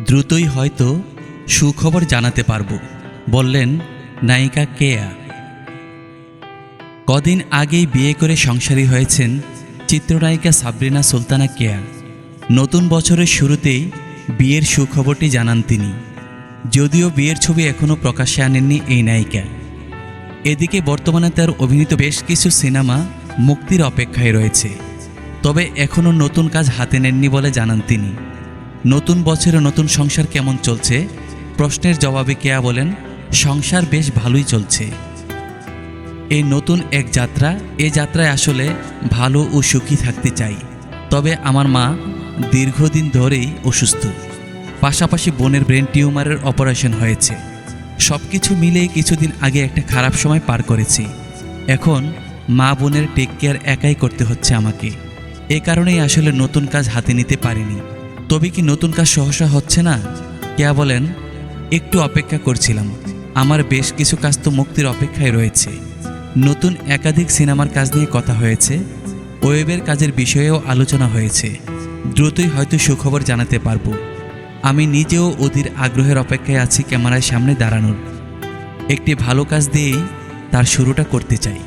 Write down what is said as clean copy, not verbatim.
দ্রুতই হয়তো সুখবর জানাতে পারব, বললেন নায়িকা কেয়া। কদিন আগেই বিয়ে করে সংসারী হয়েছেন চিত্রনায়িকা সাবরিনা সুলতানা কেয়া। নতুন বছরের শুরুতেই বিয়ের সুখবরটি জানান তিনি। যদিও বিয়ের ছবি এখনও প্রকাশ্যে আনেননি এই নায়িকা। এদিকে বর্তমানে তার অভিনীত বেশ কিছু সিনেমা মুক্তির অপেক্ষায় রয়েছে, তবে এখনও নতুন কাজ হাতে নেননি বলে জানান তিনি। নতুন বছরে নতুন সংসার কেমন চলছে প্রশ্নের জবাবে কেয়া বলেন, সংসার বেশ ভালোই চলছে। এই নতুন এক যাত্রা, এ যাত্রায় আসলে ভালো ও সুখী থাকতে চাই। তবে আমার মা দীর্ঘদিন ধরেই অসুস্থ, পাশাপাশি বোনের ব্রেন টিউমারের অপারেশন হয়েছে। সব কিছু মিলিয়ে কিছুদিন আগে একটা খারাপ সময় পার করেছি। এখন মা বোনের টেক কেয়ার একাই করতে হচ্ছে আমাকে। এ কারণেই আসলে নতুন কাজ হাতে নিতে পারিনি। তবে কি নতুন কাজ সহসা হচ্ছে না? কেয়া বলেন, একটু অপেক্ষা করছিলাম। আমার বেশ কিছু কাজ তো মুক্তির অপেক্ষায় রয়েছে। নতুন একাধিক সিনেমার কাজ নিয়ে কথা হয়েছে, ওয়েবের কাজের বিষয়েও আলোচনা হয়েছে। দ্রুতই হয়তো সুখবর জানাতে পারবো। আমি নিজেও অধীর আগ্রহের অপেক্ষায় আছি ক্যামেরার সামনে দাঁড়ানোর। একটি ভালো কাজ দিয়েই তার শুরুটা করতে চাই।